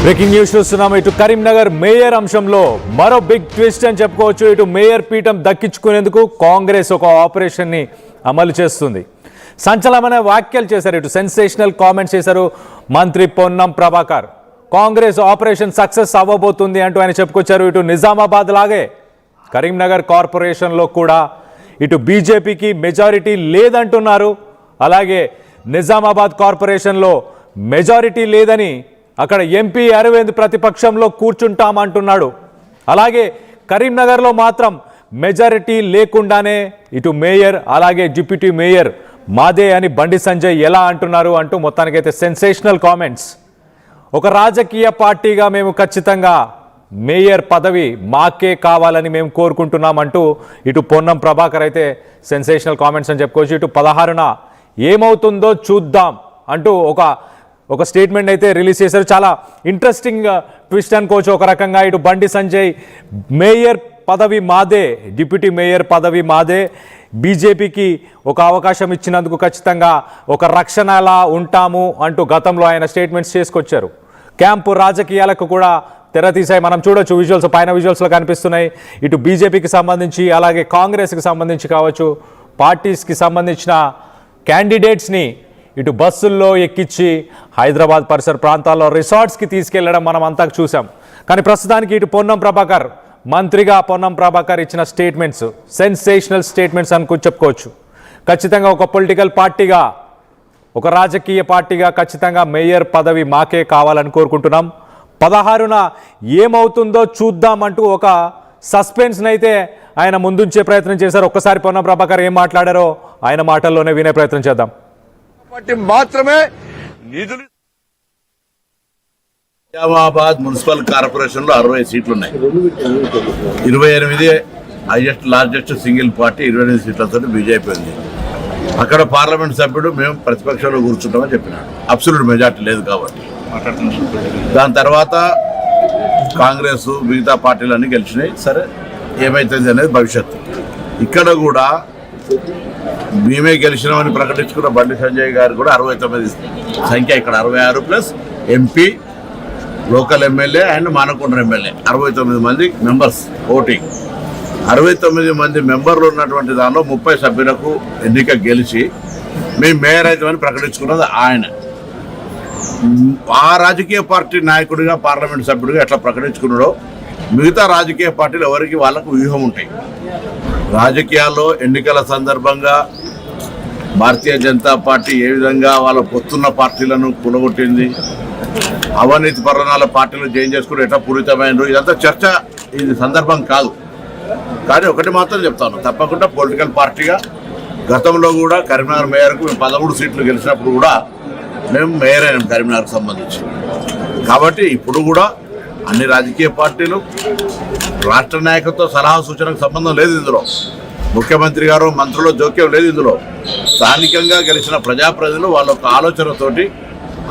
Breaking news చూస్తున్నాము. ఇటు Karimnagar mayor అంశంలో మరో బిగ్ ట్విస్ట్ అని చెప్పుకోవచ్చు. ఇటు మేయర్ పీఠం దక్కించుకునేందుకు కాంగ్రెస్ ఒక ఆపరేషన్ ని అమలు చేస్తుంది. సంచలనమైన వ్యాఖ్యలు చేశారు. ఇటు సెన్సేషనల్ కామెంట్స్ చేశారు మంత్రి పొన్నం ప్రభాకర్. కాంగ్రెస్ ఆపరేషన్ సక్సెస్ అవ్వబోతుంది అంటూ ఆయన చెప్పుకొచ్చారు. ఇటు నిజామాబాద్ లాగే కరీంనగర్ కార్పొరేషన్లో కూడా ఇటు బీజేపీకి మెజారిటీ లేదంటున్నారు. అలాగే నిజామాబాద్ కార్పొరేషన్లో మెజారిటీ లేదని అక్కడ ఎంపీ అరవింద్ ప్రతిపక్షంలో కూర్చుంటామంటున్నాడు. అలాగే కరీంనగర్లో మాత్రం మెజారిటీ లేకుండానే ఇటు మేయర్ అలాగే డిప్యూటీ మేయర్ మాదే అని బండి సంజయ్ ఎలా అంటున్నారు అంటూ మొత్తానికైతే సెన్సేషనల్ కామెంట్స్. ఒక రాజకీయ పార్టీగా మేము ఖచ్చితంగా మేయర్ పదవి మాకే కావాలని మేము కోరుకుంటున్నామంటూ ఇటు పొన్నం ప్రభాకర్ అయితే సెన్సేషనల్ కామెంట్స్ అని చెప్పుకోవచ్చు. ఇటు 16న ఏమవుతుందో చూద్దాం అంటూ ఒక స్టేట్మెంట్ అయితే రిలీజ్ చేశారు. చాలా ఇంట్రెస్టింగ్ ట్విస్ట్ అనుకోవచ్చు ఒక రకంగా. ఇటు బండి సంజయ్ మేయర్ పదవి మాదే, డిప్యూటీ మేయర్ పదవి మాదే, బీజేపీకి ఒక అవకాశం ఇచ్చినందుకు ఖచ్చితంగా ఒక రక్షణలా ఉంటాము అంటూ గతంలో ఆయన స్టేట్మెంట్స్ చేసుకొచ్చారు. క్యాంపు రాజకీయాలకు కూడా తెరతీసాయి. మనం చూడొచ్చు విజువల్స్, పైన విజువల్స్లో కనిపిస్తున్నాయి. ఇటు బీజేపీకి సంబంధించి అలాగే కాంగ్రెస్కి సంబంధించి కావచ్చు, పార్టీస్కి సంబంధించిన క్యాండిడేట్స్ని ఇటు బస్సుల్లో ఎక్కించి హైదరాబాద్ పరిసర ప్రాంతాల్లో రిసార్ట్స్కి తీసుకెళ్లడం మనం అంతా చూసాం. కానీ ప్రస్తుతానికి ఇటు పొన్నం ప్రభాకర్ మంత్రిగా పొన్నం ప్రభాకర్ ఇచ్చిన స్టేట్మెంట్స్ సెన్సేషనల్ స్టేట్మెంట్స్ అని చెప్పుకోవచ్చు. ఖచ్చితంగా ఒక పొలిటికల్ పార్టీగా, ఒక రాజకీయ పార్టీగా ఖచ్చితంగా మేయర్ పదవి మాకే కావాలని కోరుకుంటున్నాం. 16న ఏమవుతుందో చూద్దామంటూ ఒక సస్పెన్స్ని అయితే ఆయన ముందుంచే ప్రయత్నం చేశారు. ఒక్కసారి పొన్నం ప్రభాకర్ ఏం మాట్లాడారో ఆయన మాటల్లోనే వినే ప్రయత్నం చేద్దాం. మాత్రమే నిధులు. నిజామాబాద్ మున్సిపల్ కార్పొరేషన్ లో 60 సీట్లు ఉన్నాయి. 28 హైయెస్ట్ లార్జెస్ట్ సింగిల్ పార్టీ 28 సీట్లతో బీజేపీ ఉంది. అక్కడ పార్లమెంట్ సభ్యుడు మేము ప్రతిపక్షంలో కూర్చుంటామని చెప్పినాడు. అబ్సల్యూట్ మెజార్టీ లేదు కాబట్టి. దాని తర్వాత కాంగ్రెస్ మిగతా పార్టీలన్నీ గెలిచినాయి. సరే ఏమైతుంది అనేది భవిష్యత్తు. ఇక్కడ కూడా మేమే గెలిచినామని ప్రకటించుకున్న బండి సంజయ్ గారు కూడా 69 సంఖ్య, ఇక్కడ 66 plus MP, local MLA and Manakonda MLA 69 మంది మెంబర్స్ ఓటింగ్. 69 మంది మెంబర్లు ఉన్నటువంటి దానిలో 30 సభ్యులకు ఎన్నిక గెలిచి మేము మేయర్ అవుతామని ప్రకటించుకున్నది ఆయన. ఆ రాజకీయ పార్టీ నాయకుడిగా పార్లమెంట్ సభ్యుడిగా ఎట్లా ప్రకటించుకున్నాడో మిగతా రాజకీయ పార్టీలు ఎవరికి వాళ్ళకు వ్యూహం ఉంటాయి. రాజకీయాల్లో ఎన్నికల సందర్భంగా భారతీయ జనతా పార్టీ ఏ విధంగా వాళ్ళ పొత్తున్న పార్టీలను కూడగొట్టింది, అవినీతి పరణాల పార్టీలు చేంజ్ చేసుకుని ఎట్లా పూరితమైనరు, ఇదంతా చర్చ ఇది సందర్భం కాదు. కానీ ఒకటి మాత్రం చెప్తాను, తప్పకుండా పొలిటికల్ పార్టీగా గతంలో కూడా కరీంనగర్ మేయర్కు మేము 13 సీట్లు గెలిచినప్పుడు కూడా మేము మేయర్ అయినాం కరీంనగర్కి సంబంధించి. కాబట్టి ఇప్పుడు కూడా అన్ని రాజకీయ పార్టీలు రాష్ట్ర నాయకత్వ సలహా సూచనకు సంబంధం లేదు. ఇందులో ముఖ్యమంత్రి గారు మంత్రుల జోక్యం లేదు. ఇందులో స్థానికంగా గెలిచిన ప్రజాప్రతినిధులు వాళ్ళ ఒక ఆలోచనతోటి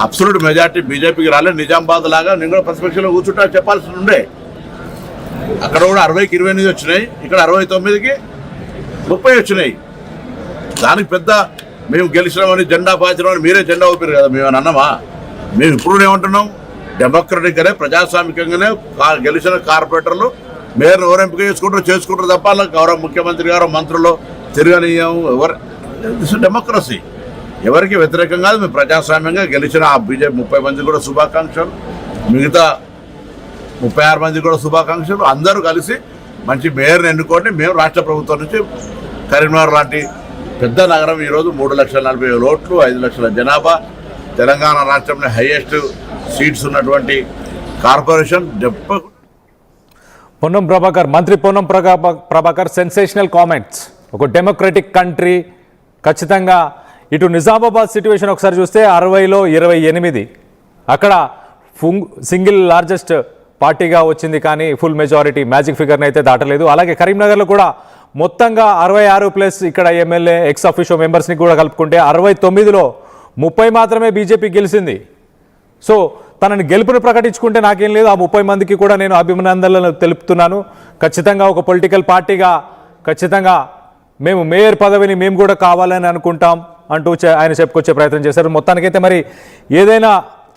అబ్సల్యూట్ మెజార్టీ బీజేపీకి రాలేదు. నిజామాబాద్ లాగా నేను కూడా ప్రతిపక్షంలో కూర్చుంటా చెప్పాల్సి ఉండే. అక్కడ కూడా 60కి 28 వచ్చినాయి, ఇక్కడ 69కి 30 వచ్చినాయి. దానికి పెద్ద మేము గెలిచినామని జెండా పాచినామని మీరే జెండా ఊపారు కదా, మేము అన్నమా? మేము ఇప్పుడు ఏమంటున్నాం, డెమోక్రటిక్గానే ప్రజాస్వామికంగానే గెలిచిన కార్పొరేటర్లు మేయర్ను ఎవరు ఎంపిక చేసుకుంటారు తప్ప గౌరవ ముఖ్యమంత్రి గారు మంత్రులు తిరగనీయం ఎవరు. డెమోక్రసీ ఎవరికి వ్యతిరేకం కాదు. మేము ప్రజాస్వామ్యంగా గెలిచిన ఆ బీజేపీ 30 మంది కూడా శుభాకాంక్షలు, మిగతా 36 మంది కూడా శుభాకాంక్షలు. అందరూ కలిసి మంచి మేయర్ని ఎన్నుకోండి. మేము రాష్ట్ర ప్రభుత్వం నుంచి కరీంనగర్ లాంటి పెద్ద నగరం ఈరోజు 3,40,000 ఓట్లు, 5 లక్షల జనాభా, తెలంగాణ రాష్ట్రంలో హైయెస్ట్ సీట్స్ ఉన్నటువంటి కార్పొరేషన్. పొన్నం ప్రభాకర్, మంత్రి పొన్నం ప్రభాకర్ సెన్సేషనల్ కామెంట్స్. ఒక డెమోక్రటిక్ కంట్రీ ఖచ్చితంగా. ఇటు నిజామాబాద్ సిట్యువేషన్ ఒకసారి చూస్తే 60లో 28 అక్కడ సింగిల్ లార్జెస్ట్ పార్టీగా వచ్చింది, కానీ ఫుల్ మెజారిటీ మ్యాజిక్ ఫిగర్ని అయితే దాటలేదు. అలాగే కరీంనగర్లో కూడా మొత్తంగా 66 ప్లస్ ఇక్కడ ఎమ్మెల్యే ఎక్స్ అఫీషియో మెంబర్స్ని కూడా కలుపుకుంటే 69లో 30 మాత్రమే బీజేపీ గెలిచింది. సో తనని గెలుపును ప్రకటించుకుంటే నాకేం లేదు, ఆ 30 మందికి కూడా నేను అభినందనలు తెలుపుతున్నాను. ఖచ్చితంగా ఒక పొలిటికల్ పార్టీగా ఖచ్చితంగా మేము మేయర్ పదవిని మేము కూడా కావాలని అనుకుంటాం అంటూ ఆయన చెప్పుకొచ్చే ప్రయత్నం చేశారు. మొత్తానికైతే మరి ఏదైనా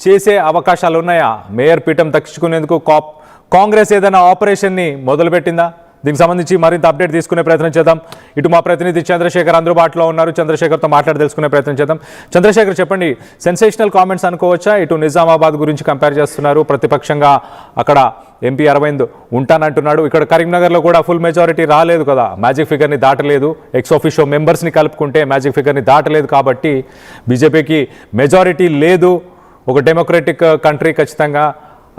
చేసే అవకాశాలు ఉన్నాయా? మేయర్ పీఠం దక్కించుకునేందుకు కాంగ్రెస్ ఏదైనా ఆపరేషన్ని మొదలుపెట్టిందా? దీనికి సంబంధించి మరింత అప్డేట్ తీసుకునే ప్రయత్నం చేద్దాం. ఇటు మా ప్రతినిధి చంద్రశేఖర్ అందుబాటులో ఉన్నారు. చంద్రశేఖర్తో మాట్లాడి తెలుసుకునే ప్రయత్నం చేద్దాం. చంద్రశేఖర్, చెప్పండి, సెన్సేషనల్ కామెంట్స్ అనుకోవచ్చా? ఇటు నిజామాబాద్ గురించి కంపేర్ చేస్తున్నారు, ప్రతిపక్షంగా అక్కడ ఎంపీ అరవింద్ ఉంటానంటున్నాడు. ఇక్కడ కరీంనగర్లో కూడా ఫుల్ మెజారిటీ రాలేదు కదా, మ్యాజిక్ ఫిగర్ని దాటలేదు. ఎక్స్ ఆఫీషియో మెంబర్స్ని కలుపుకుంటే మ్యాజిక్ ఫిగర్ని దాటలేదు. కాబట్టి బీజేపీకి మెజారిటీ లేదు, ఒక డెమోక్రటిక్ కంట్రీ ఖచ్చితంగా.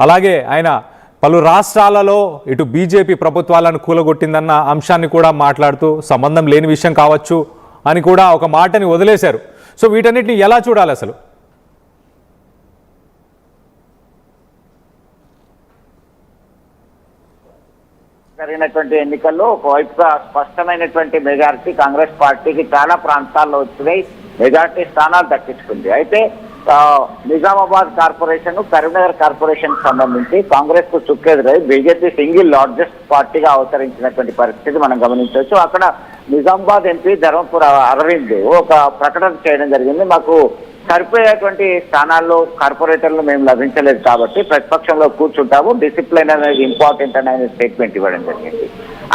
అలాగే ఆయన పలు రాష్ట్రాలలో ఇటు బీజేపీ ప్రభుత్వాలను కూలగొట్టిందన్న అంశాన్ని కూడా మాట్లాడుతూ సంబంధం లేని విషయం కావచ్చు అని కూడా ఒక మాటని వదిలేశారు. సో వీటన్నిటిని ఎలా చూడాలి అసలు? జరిగినటువంటి ఎన్నికల్లో ఒకవైపుగా స్పష్టమైనటువంటి మెజారిటీ కాంగ్రెస్ పార్టీకి చాలా ప్రాంతాల్లో వచ్చినాయి, మెజారిటీ స్థానాలు దక్కించుకుంది. అయితే నిజామాబాద్ కార్పొరేషన్, కరీంనగర్ కార్పొరేషన్ సంబంధించి కాంగ్రెస్ కు చుక్కెదురై బీజేపీ సింగిల్ లార్జెస్ట్ పార్టీగా అవతరించినటువంటి పరిస్థితి మనం గమనించవచ్చు. అక్కడ నిజామాబాద్ ఎంపీ ధర్మపుర అరవింద్ ఒక ప్రకటన చేయడం జరిగింది. మాకు సరిపోయేటువంటి స్థానాల్లో కార్పొరేటర్లు మేము లభించలేదు కాబట్టి ప్రతిపక్షంలో కూర్చుంటాము, డిసిప్లిన్ అనేది ఇంపార్టెంట్ అని ఆయన స్టేట్మెంట్ ఇవ్వడం జరిగింది.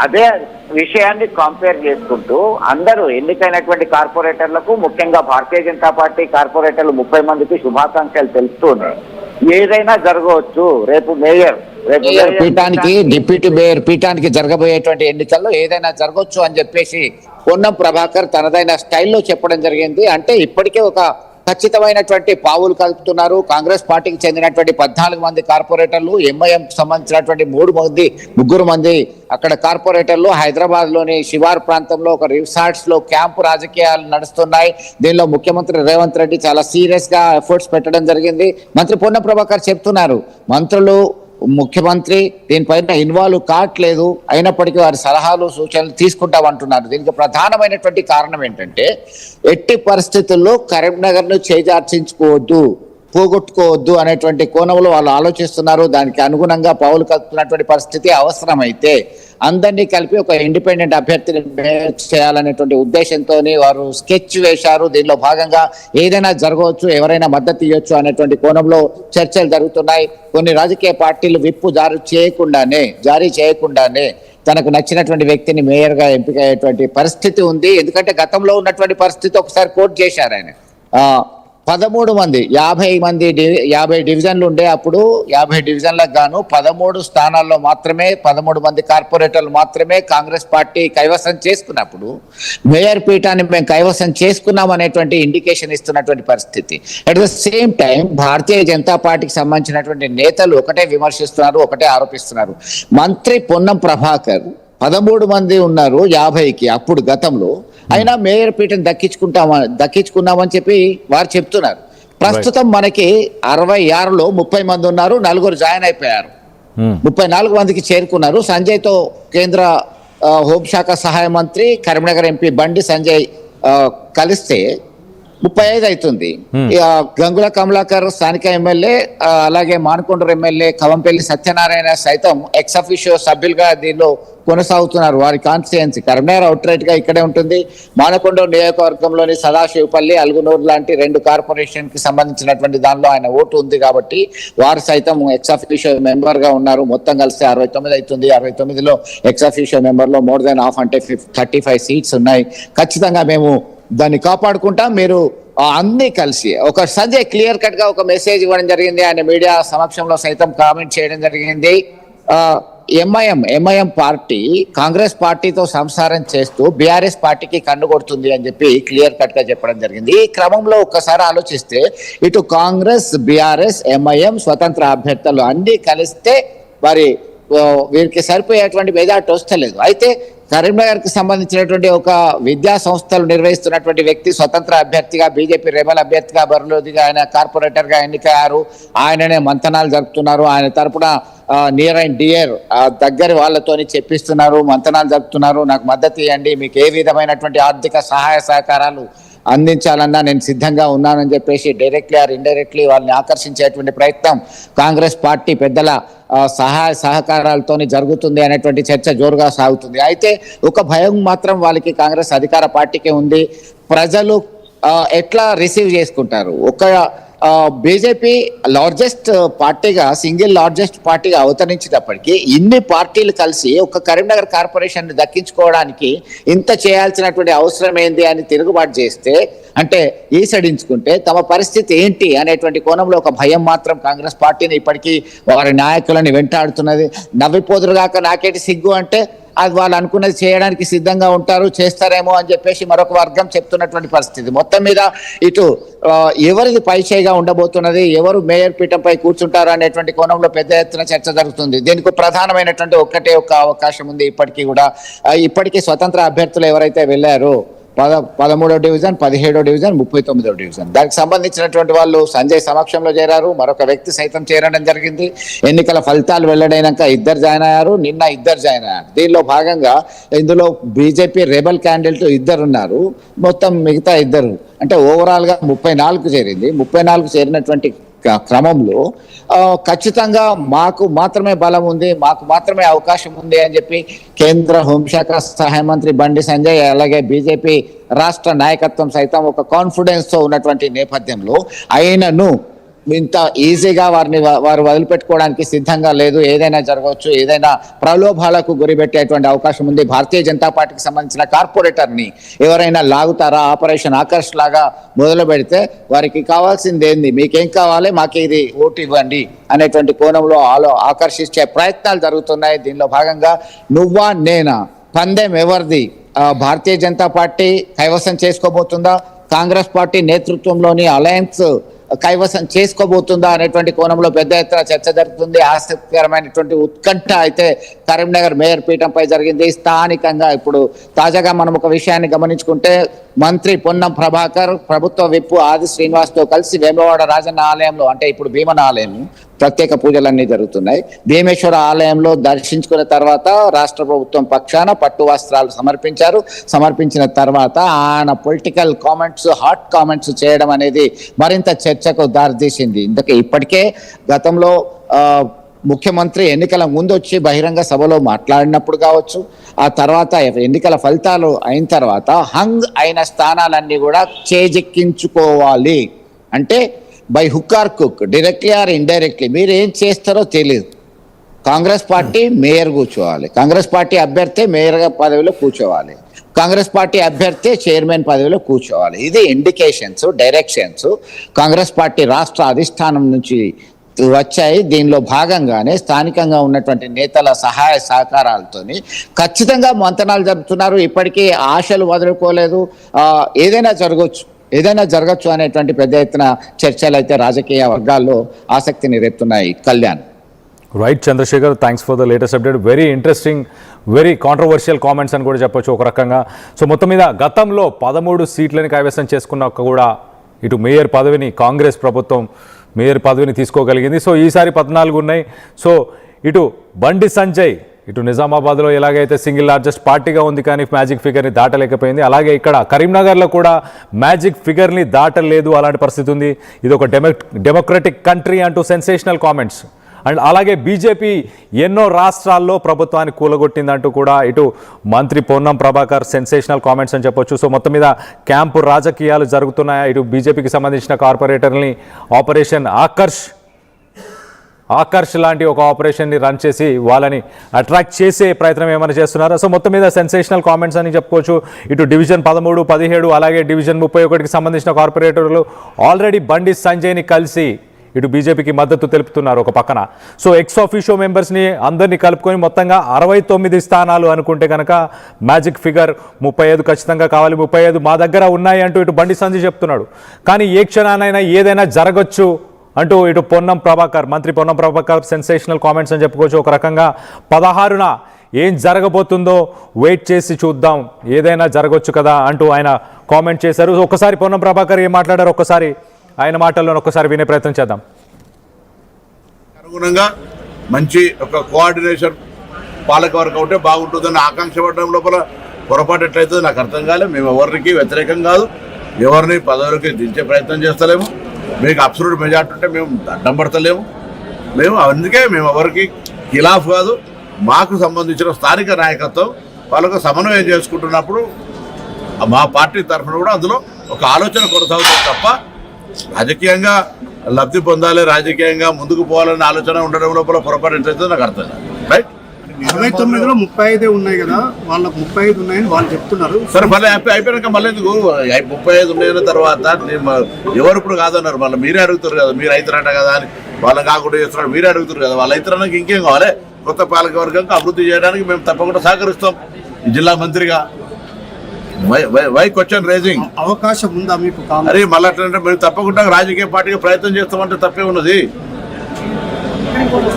అదే విషయాన్ని కంపేర్ చేసుకుంటూ అందరూ ఎన్నికైనటువంటి కార్పొరేటర్లకు, ముఖ్యంగా భారతీయ జనతా పార్టీ కార్పొరేటర్లు 30 మందికి శుభాకాంక్షలు తెలుస్తూనే ఏదైనా జరగవచ్చు. రేపు మేయర్ పీఠానికి, డిప్యూటీ మేయర్ పీఠానికి జరగబోయేటువంటి ఎన్నికల్లో ఏదైనా జరగవచ్చు అని చెప్పేసి పొన్నం ప్రభాకర్ తనదైన స్టైల్లో చెప్పడం జరిగింది. అంటే ఇప్పటికే ఒక ఖచ్చితమైనటువంటి పావులు కలుపుతున్నారు. కాంగ్రెస్ పార్టీకి చెందినటువంటి 14 మంది కార్పొరేటర్లు, ఎంఐఎం సంబంధించినటువంటి 3 మంది అక్కడ కార్పొరేటర్లు హైదరాబాద్ లోని శివారు ప్రాంతంలో ఒక రిసార్ట్స్ లో క్యాంపు రాజకీయాలు నడుస్తున్నాయి. దీనిలో ముఖ్యమంత్రి రేవంత్ రెడ్డి చాలా సీరియస్ గా ఎఫర్ట్స్ పెట్టడం జరిగింది. మంత్రి పొన్నం ప్రభాకర్ చెప్తున్నారు, మంత్రులు, ముఖ్యమంత్రి దీనిపైన ఇన్వాల్వ్ కావట్లేదు, అయినప్పటికీ వారి సలహాలు సూచనలు తీసుకుంటామంటున్నారు. దీనికి ప్రధానమైనటువంటి కారణం ఏంటంటే ఎట్టి పరిస్థితుల్లో కరీంనగర్ను చేజార్చించుకోవద్దు, పోగొట్టుకోవద్దు అనేటువంటి కోణంలో వాళ్ళు ఆలోచిస్తున్నారు. దానికి అనుగుణంగా పావులు కలుపుతున్నటువంటి పరిస్థితి అవసరమైతే అందరినీ కలిపి ఒక ఇండిపెండెంట్ అభ్యర్థిని చేయాలనేటువంటి ఉద్దేశంతో వారు స్కెచ్ వేశారు. దీనిలో భాగంగా ఏదైనా జరగవచ్చు, ఎవరైనా మద్దతు ఇవ్వచ్చు అనేటువంటి కోణంలో చర్చలు జరుగుతున్నాయి. కొన్ని రాజకీయ పార్టీలు విప్పు జారీ చేయకుండానే తనకు నచ్చినటువంటి వ్యక్తిని మేయర్ గా ఎంపిక అయ్యేటువంటి పరిస్థితి ఉంది. ఎందుకంటే గతంలో ఉన్నటువంటి పరిస్థితి ఒకసారి కోట్ చేశారు ఆయన. 13 మంది 50 డివిజన్లు ఉండే, అప్పుడు 50 డివిజన్లకు గాను 13 స్థానాల్లో మాత్రమే 13 మంది కార్పొరేటర్లు మాత్రమే కాంగ్రెస్ పార్టీ కైవసం చేసుకున్నప్పుడు మేయర్ పీఠాన్ని మేము కైవసం చేసుకున్నాం అనేటువంటి ఇండికేషన్ ఇస్తున్నటువంటి పరిస్థితి. At the same time Bharatiya Janata పార్టీకి సంబంధించినటువంటి నేతలు ఒకటే విమర్శిస్తున్నారు, ఒకటే ఆరోపిస్తున్నారు. మంత్రి పొన్నం ప్రభాకర్ 13 మంది ఉన్నారు 50కి అప్పుడు గతంలో, అయినా మేయర్ పీఠం దక్కించుకున్నామని చెప్పి వారు చెప్తున్నారు. ప్రస్తుతం మనకి 66లో 30 మంది ఉన్నారు, 4 జాయిన్ అయిపోయారు, 34 మందికి చేరుకున్నారు. సంజయ్తో కేంద్ర హోంశాఖ సహాయ మంత్రి కరీంనగర్ ఎంపీ బండి సంజయ్ కలిస్తే 35 అవుతుంది. గంగుల కమలాకర్ స్థానిక ఎమ్మెల్యే, అలాగే మానకొండూరు ఎమ్మెల్యే కవంపల్లి సత్యనారాయణ సైతం ఎక్స్ అఫీషియో సభ్యులుగా దీనిలో కొనసాగుతున్నారు. వారి కాన్స్టిట్యుయెన్సీ కరీంనగర్ అవుట్ రైట్ గా ఇక్కడే ఉంటుంది. మానకొండూరు నియోజకవర్గంలోని సదాశివపల్లి, అలుగునూరు లాంటి 2 కార్పొరేషన్ కి సంబంధించినటువంటి దానిలో ఆయన ఓటు ఉంది కాబట్టి వారు సైతం ఎక్స్ అఫీషియో మెంబర్ గా ఉన్నారు. మొత్తం కలిస్తే 69 అవుతుంది. 69లో ఎక్స్ అఫీషియో మెంబర్ లో మోర్ దెన్ హాఫ్, అంటే 35 సీట్స్ ఉన్నాయి. ఖచ్చితంగా మేము దాన్ని కాపాడుకుంటాం. మీరు అన్ని కలిసి ఒక సంజయ్ క్లియర్ కట్ గా ఒక మెసేజ్ ఇవ్వడం జరిగింది. ఆయన మీడియా సమక్షంలో సైతం కామెంట్ చేయడం జరిగింది. ఎంఐఎం పార్టీ కాంగ్రెస్ పార్టీతో సంసారం చేస్తూ బీఆర్ఎస్ పార్టీకి కన్ను కొడుతుంది అని చెప్పి క్లియర్ కట్ గా చెప్పడం జరిగింది. ఈ క్రమంలో ఒక్కసారి ఆలోచిస్తే ఇటు కాంగ్రెస్, బీఆర్ఎస్, ఎంఐఎం స్వతంత్ర అభ్యర్థులు అన్ని కలిస్తే వీరికి సరిపోయేటువంటి మెజార్టీ వస్తలేదు. అయితే కరీంనగర్ కి సంబంధించినటువంటి ఒక విద్యా సంస్థలు నిర్వహిస్తున్నటువంటి వ్యక్తి స్వతంత్ర అభ్యర్థిగా, బీజేపీ రెబల్ అభ్యర్థిగా బరిలోదిగా ఆయన కార్పొరేటర్ గా ఎన్నికయ్యారు. ఆయననే మంతనాలు జరుపుతున్నారు. ఆయన తరపున నియర్ అండ్ డియర్ దగ్గర వాళ్ళతోని చెప్పిస్తున్నారు, మంతనాలు జరుపుతున్నారు. నాకు మద్దతు ఇవ్వండి, మీకు ఏ విధమైనటువంటి ఆర్థిక సహాయ సహకారాలు అందించాలన్నా నేను సిద్ధంగా ఉన్నానని చెప్పేసి డైరెక్ట్లీ ఆర్ ఇండైరెక్ట్లీ వాళ్ళని ఆకర్షించేటువంటి ప్రయత్నం కాంగ్రెస్ పార్టీ పెద్దల సహాయ సహకారాలతోని జరుగుతుంది అనేటువంటి చర్చ జోరుగా సాగుతుంది. అయితే ఒక భయం మాత్రం వాళ్ళకి కాంగ్రెస్ అధికార పార్టీకే ఉంది. ప్రజలు ఎట్లా రిసీవ్ చేసుకుంటారు? బీజేపీ లార్జెస్ట్ పార్టీగా, సింగిల్ లార్జెస్ట్ పార్టీగా అవతరించినప్పటికీ ఇన్ని పార్టీలు కలిసి ఒక కరీంనగర్ కార్పొరేషన్ దక్కించుకోవడానికి ఇంత చేయాల్సినటువంటి అవసరం ఏంది అని తిరుగుబాటు చేస్తే, అంటే ఈసడించుకుంటే తమ పరిస్థితి ఏంటి అనేటువంటి కోణంలో ఒక భయం మాత్రం కాంగ్రెస్ పార్టీని ఇప్పటికీ వారి నాయకులని వెంటాడుతున్నది. నవ్విపోదురుగాక నాకేటి సిగ్గు అంటే అది వాళ్ళు అనుకున్నది చేయడానికి సిద్ధంగా ఉంటారు, చేస్తారేమో అని చెప్పేసి మరొక వర్గం చెప్తున్నటువంటి పరిస్థితి. మొత్తం మీద ఇటు ఎవరిది పైచేయిగా ఉండబోతున్నది, ఎవరు మేయర్ పీఠంపై కూర్చుంటారు అనేటువంటి కోణంలో పెద్ద ఎత్తున చర్చ జరుగుతుంది. దీనికి ప్రధానమైనటువంటి ఒక్క అవకాశం ఉంది. ఇప్పటికీ స్వతంత్ర అభ్యర్థులు ఎవరైతే వెళ్ళారో 13వ డివిజన్, 17వ డివిజన్, 39వ డివిజన్, దానికి సంబంధించినటువంటి వాళ్ళు సంజయ్ సమక్షంలో చేరారు. మరొక వ్యక్తి సైతం చేరడం జరిగింది. ఎన్నికల ఫలితాలు వెల్లడైనాక 2 జాయిన్ అయ్యారు, నిన్న 2 జాయిన్ అయ్యారు. దీనిలో భాగంగా ఇందులో బీజేపీ రెబల్ క్యాండిడేట్ 2 ఉన్నారు, మొత్తం మిగతా 2 అంటే ఓవరాల్ గా 34 చేరింది. 34 చేరినటువంటి క్రమంలో ఖచ్చితంగా మాకు మాత్రమే బలం ఉంది, మాకు మాత్రమే అవకాశం ఉంది అని చెప్పి కేంద్ర హోంశాఖ సహాయ మంత్రి బండి సంజయ్, అలాగే బీజేపీ రాష్ట్ర నాయకత్వం సైతం ఒక కాన్ఫిడెన్స్ తో ఉన్నటువంటి నేపథ్యంలో ఆయనను ఇంత ఈజీగా వారు వదిలిపెట్టుకోవడానికి సిద్ధంగా లేదు. ఏదైనా జరగవచ్చు, ఏదైనా ప్రలోభాలకు గురిపెట్టేటువంటి అవకాశం ఉంది. భారతీయ జనతా పార్టీకి సంబంధించిన కార్పొరేటర్ని ఎవరైనా లాగుతారా, ఆపరేషన్ ఆకర్ష్ లాగా మొదలు పెడితే వారికి కావాల్సింది ఏంది, మీకేం కావాలి, మాకు ఇది ఓటు ఇవ్వండి అనేటువంటి కోణంలో ఆకర్షించే ప్రయత్నాలు జరుగుతున్నాయి. దీనిలో భాగంగా నువ్వా నేనా, పందెం ఎవరిది, భారతీయ జనతా పార్టీ కైవసం చేసుకోబోతుందా, కాంగ్రెస్ పార్టీ నేతృత్వంలోని అలయన్స్ కైవసం చేసుకోబోతుందా అనేటువంటి కోణంలో పెద్ద ఎత్తున చర్చ జరుగుతుంది. ఆసక్తికరమైనటువంటి ఉత్కంఠ అయితే కరీంనగర్ మేయర్ పీఠంపై జరిగింది. స్థానికంగా ఇప్పుడు తాజాగా మనం ఒక విషయాన్ని గమనించుకుంటే, మంత్రి పొన్నం ప్రభాకర్ ప్రభుత్వ విప్పు ఆది శ్రీనివాస్ తో కలిసి వేములవాడ రాజన్న ఆలయంలో, అంటే ఇప్పుడు భీమన ఆలయం, ప్రత్యేక పూజలన్నీ జరుగుతున్నాయి. భీమేశ్వర ఆలయంలో దర్శించుకున్న తర్వాత రాష్ట్ర ప్రభుత్వం పక్షాన పట్టు వస్త్రాలు సమర్పించారు. సమర్పించిన తర్వాత ఆయన పొలిటికల్ కామెంట్స్, హాట్ కామెంట్స్ చేయడం అనేది మరింత చర్చకు దారితీసింది. ఇప్పటికే గతంలో ముఖ్యమంత్రి ఎన్నికల ముందు వచ్చి బహిరంగ సభలో మాట్లాడినప్పుడు కావచ్చు, ఆ తర్వాత ఎన్నికల ఫలితాలు అయిన తర్వాత హంగ్ అయిన స్థానాలన్నీ కూడా చేజెక్కించుకోవాలి, అంటే by hook are cook, directly or indirectly మీరు ఏం చేస్తారో తెలియదు. కాంగ్రెస్ పార్టీ మేయర్ కూర్చోవాలి, కాంగ్రెస్ పార్టీ అభ్యర్థి మేయర్ పదవిలో కూర్చోవాలి, కాంగ్రెస్ పార్టీ అభ్యర్థి చైర్మన్ పదవిలో కూర్చోవాలి. ఇది ఇండికేషన్స్, డైరెక్షన్స్ కాంగ్రెస్ పార్టీ రాష్ట్ర అధిష్టానం నుంచి వచ్చాయి. దీనిలో భాగంగానే స్థానికంగా ఉన్నటువంటి నేతల సహాయ సహకారాలతోని ఖచ్చితంగా మంతనాలు జరుపుతున్నారు. ఇప్పటికీ ఆశలు వదులుకోలేదు. ఏదైనా జరగచ్చు అనేటువంటి పెద్ద ఎత్తున చర్చలు అయితే రాజకీయ వర్గాల్లో ఆసక్తిని రేపుతున్నాయి. Kalyan. Right Chandrasekhar, thanks for the latest update. Very interesting, very controversial comments అని కూడా చెప్పొచ్చు ఒక రకంగా. సో మొత్తం మీద గతంలో 13 సీట్లని కైవసం చేసుకున్నాక కూడా ఇటు మేయర్ పదవిని కాంగ్రెస్ ప్రభుత్వం మేయర్ పదవిని తీసుకోగలిగింది. సో ఈసారి 14 ఉన్నాయి. సో ఇటు బండి సంజయ్ ఇటు నిజామాబాద్లో ఎలాగైతే సింగిల్ లార్జెస్ట్ పార్టీగా ఉంది కానీ మ్యాజిక్ ఫిగర్ని దాటలేకపోయింది, అలాగే ఇక్కడ కరీంనగర్లో కూడా మ్యాజిక్ ఫిగర్ని దాటలేదు, అలాంటి పరిస్థితి ఉంది. ఇది ఒక డెమోక్రటిక్ కంట్రీ అంటూ సెన్సేషనల్ కామెంట్స్. అండ్ అలాగే బీజేపీ ఎన్నో రాష్ట్రాల్లో ప్రభుత్వాన్ని కూలగొట్టిందంటూ కూడా ఇటు మంత్రి పొన్నం ప్రభాకర్ సెన్సేషనల్ కామెంట్స్ అని చెప్పొచ్చు. సో మొత్తం మీద క్యాంపు రాజకీయాలు జరుగుతున్నాయి. ఇటు బీజేపీకి సంబంధించిన కార్పొరేటర్ని ఆపరేషన్ ఆకర్ష్ లాంటి ఒక ఆపరేషన్ని రన్ చేసి వాళ్ళని అట్రాక్ట్ చేసే ప్రయత్నం ఏమైనా చేస్తున్నారా? సో మొత్తం మీద సెన్సేషనల్ కామెంట్స్ అని చెప్పుకోవచ్చు. ఇటు డివిజన్ 13, 17 అలాగే డివిజన్ 31కి సంబంధించిన కార్పొరేటర్లు ఆల్రెడీ బండి సంజయ్ని కలిసి ఇటు బీజేపీకి మద్దతు తెలుపుతున్నారు ఒక పక్కన. సో ఎక్స్ ఆఫీషియో మెంబర్స్ని అందరినీ కలుపుకొని మొత్తంగా 69 స్థానాలు అనుకుంటే కనుక మ్యాజిక్ ఫిగర్ 35 ఖచ్చితంగా కావాలి, 35 మా దగ్గర ఉన్నాయి అంటూ ఇటు బండి సంజయ్ చెప్తున్నాడు. కానీ ఏ క్షణానైనా ఏదైనా జరగచ్చు అంటూ ఇటు మంత్రి పొన్నం ప్రభాకర్ సెన్సేషనల్ కామెంట్స్ అని చెప్పుకోవచ్చు. ఒక రకంగా 16న ఏం జరగబోతుందో వెయిట్ చేసి చూద్దాం, ఏదైనా జరగవచ్చు కదా అంటూ ఆయన కామెంట్ చేశారు. ఒక్కసారి పొన్నం ప్రభాకర్ ఏం మాట్లాడారు ఒక్కసారి ఆయన మాటల్లో ఒక్కసారి వినే ప్రయత్నం చేద్దాం. అనుగుణంగా మంచి ఒక కోఆర్డినేషన్ పాలకవర్గం ఉంటే బాగుంటుందని ఆకాంక్ష పడడం లోపల పొరపాటు ఎట్లయితే నాకు అర్థం కాలేదు. మేము ఎవరికి వ్యతిరేకం కాదు, ఎవరిని పదవులకి దించే ప్రయత్నం చేస్తలేము. మీకు అబ్సల్యూట్ మెజార్టీ ఉంటే మేము అడ్డం పడతలేము. అందుకే మేము ఎవరికి ఖిలాఫ్ కాదు. మాకు సంబంధించిన స్థానిక నాయకత్వం వాళ్ళకు సమన్వయం చేసుకుంటున్నప్పుడు మా పార్టీ తరఫున కూడా అందులో ఒక ఆలోచన కొనసాగుతుంది తప్ప రాజకీయంగా లబ్ధి పొందాలి, రాజకీయంగా ముందుకు పోవాలనే ఆలోచన ఉండడం లోపల పొరపాటు ఏంటంటే నాకు అర్థం కాదు. రైట్, 29లో 35 ఉన్నాయి కదా, వాళ్ళకు 35 ఉన్నాయని వాళ్ళు చెప్తున్నారు. సరే మళ్ళీ అయిపోయాక మళ్ళీ ఎందుకు 35 ఉన్నాయన్న తర్వాత ఎవరు ఇప్పుడు కాదన్నారు, మళ్ళీ మీరే అడుగుతారు కదా, మీరు అవుతారట కదా అని వాళ్ళని కాకుండా చేస్తున్నారు, మీరే అడుగుతారు కదా. వాళ్ళు అవుతారనకి ఇంకేం కావాలి? కొత్త పాలక వర్గంకి అభివృద్ధి చేయడానికి మేము తప్పకుండా సహకరిస్తాం ఈ జిల్లా మంత్రిగా. Why question raising? అవకాశం ఉందా మీకు? అరే మళ్ళీ అట్లంటే మేము తప్పకుండా రాజకీయ పార్టీకి ప్రయత్నం చేస్తామంటే తప్పే ఉన్నది.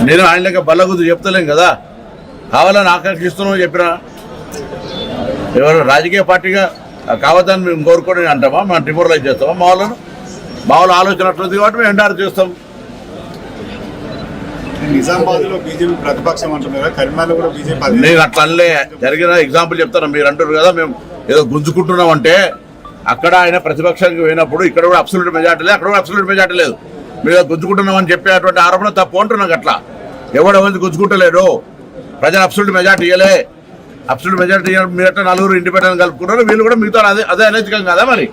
నేను ఆయన లెక్క బల్లగుద్దు చెప్తలేం కదా, కావాలని ఆకాంక్షిస్తున్నామని చెప్పినా. ఎవరు రాజకీయ పార్టీగా కావద్దని మేము కోరుకొని అంటామా? మనం డిమోరలైజ్ చేస్తామా? మా వాళ్ళ ఆలోచన అట్లుంది కాబట్టి మేము ఎండార్ చేస్తాం. నిజామాబాద్ లో బీజేపీ ప్రతిపక్షం అంటున్నారు, కరీంనగర్ కూడా బీజేపీ. నేను అట్లా అనలే, జరిగిన ఎగ్జాంపుల్ చెప్తాను. మీరు అంటారు కదా మేము ఏదో గుంజుకుంటున్నాం అంటే, అక్కడ ఆయన ప్రతిపక్షానికి పోయినప్పుడు ఇక్కడ కూడా అబ్సల్యూట్ మెజార్టీ లేదు, అక్కడ కూడా అబ్సల్యూట్ మెజార్టీ లేదు. మీరు గుంజుకుంటున్నాం అని చెప్పేటువంటి ఆరోపణ తప్పు అంటున్నాం. అట్లా ఎవడెవరికి గుంజుకుంటలేడు, ప్రజలు అబ్సల్యూట్ మెజార్టీ ఇవ్వలే. అబ్సల్యూట్ మెజార్టీ మీరు అట్లా 4 ఇండిపెండెంట్ కలుపుకున్నారు, వీళ్ళు కూడా మిగతా అదే అనైతికం కదా మరి.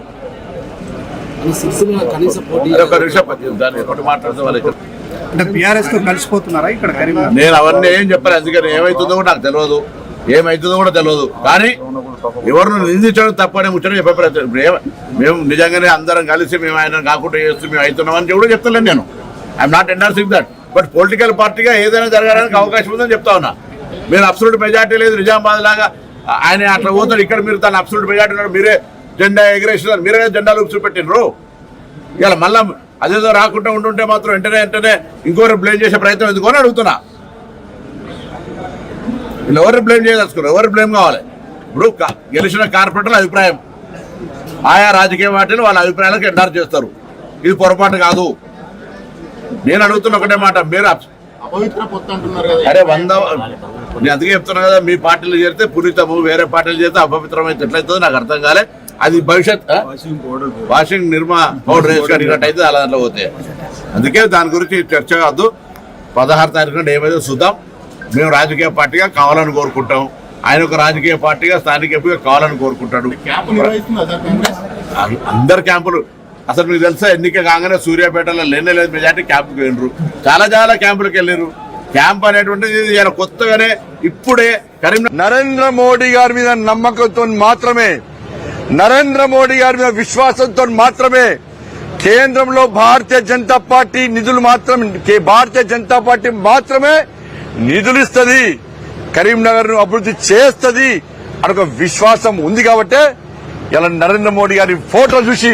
ఒక నిమిషం దాన్ని ఒకటి మాట్లాడితే వాళ్ళకి అంటే బీఆర్ఎస్ తో కలిసిపోతున్నారా ఇక్కడ కరీంనగర్? నేను అవన్నీ ఏం చెప్పాను, అందుకని ఏమైతుందో కూడా నాకు తెలియదు, ఏమైతుందో కూడా తెలియదు. కానీ ఎవరిని నిందించడం తప్పనే ముచ్చడం చెప్పే ప్రయత్నం. మేము నిజంగానే అందరం కలిసి మేము ఆయన కాకుండా చేస్తూ మేము అవుతున్నామని కూడా చెప్తలేను. నేను I'm not endorsing that, but political పార్టీగా ఏదైనా జరగడానికి అవకాశం ఉందని చెప్తా ఉన్నా. మీరు అబ్సల్యూట్ మెజార్టీ లేదు, నిజామాబాద్ లాగా ఆయన అట్లా పోతాడు, ఇక్కడ మీరు తను అబ్సల్యూట్ మెజార్టీ ఉన్నాడు, మీరే జెండా ఎగరేసినారు, మీరే జెండాలు చూపెట్టినరు. ఇలా మళ్ళీ అదేదో రాకుండా ఉంటుంటే మాత్రం వెంటనే ఇంకోరు బ్లేమ్ చేసే ప్రయత్నం ఎందుకు అని అడుగుతున్నా. వీళ్ళు ఎవరు బ్లేమ్ చేయదలుచుకున్నారు? ఎవరు బ్లేమ్ కావాలి? ఇప్పుడు గెలిచిన కార్పొరేటర్ల అభిప్రాయం, ఆయా రాజకీయ పార్టీలు వాళ్ళ అభిప్రాయాలకు ఎండార్ చేస్తారు. ఇది పొరపాటు కాదు. నేను అడుగుతున్న ఒకటే మాట, మీరు అరే 100 నేను అందుకే చెప్తున్నా కదా, మీ పార్టీలు చేరితే పునీతము, వేరే పార్టీలు చేస్తే అపవిత్రమైతే ఎట్లయితుందో నాకు అర్థం కాలే. అది భవిష్యత్ వాషింగ్ నిర్మా పౌడర్ వేసుకున్నట్టు అయితే అలా దాంట్లో పోతాయి. అందుకే దాని గురించి చర్చ కాదు. 16 తారీఖున ఏమైతే చూద్దాం. మేము రాజకీయ పార్టీగా కావాలని కోరుకుంటాం, ఆయన ఒక రాజకీయ పార్టీగా స్థానిక ఎంపీగా కావాలని కోరుకుంటాడు. అందరు క్యాంపులు అసలు మీకు తెలుసా, ఎన్నిక కాగానే సూర్యాపేటలో లేనేలేదు మెజార్టీ క్యాంపుకి వెళ్ళరు, చాలా క్యాంపులకు వెళ్ళారు. క్యాంప్ అనేటువంటిది ఈయన కొత్తగానే ఇప్పుడే కరీంనగర్ నరేంద్ర మోడీ గారి మీద నమ్మకంతో మాత్రమే, నరేంద్ర మోడీ గారి మీద విశ్వాసంతో మాత్రమే కేంద్రంలో భారతీయ జనతా పార్టీ నిధులు మాత్రమే నిధులు ఇస్తుంది, కరీంనగర్ ను అభివృద్ధి చేస్తుంది అని ఒక విశ్వాసం ఉంది. కాబట్టి ఇలా నరేంద్ర మోడీ గారి ఫోటో చూసి,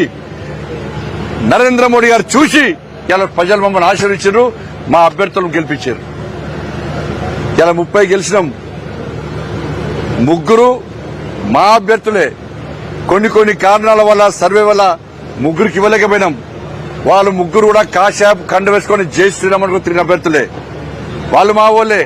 నరేంద్ర మోడీ గారు చూసి ఇలా ప్రజలు మమ్మల్ని ఆశీర్వదించారు, మా అభ్యర్థులను గెలిపించారు. ఇలా 30 గెలిచినాం, 3 మా అభ్యర్థులే. కొన్ని కారణాల వల్ల, సర్వే వల్ల 3కి ఇవ్వలేకపోయినాం. వాళ్ళు 3 కూడా కాషాయపు కండ వేసుకొని జై శ్రీరామ్ అనుకుని తిరిగిన అభ్యర్థులే, వాళ్ళు మా వాళ్ళే.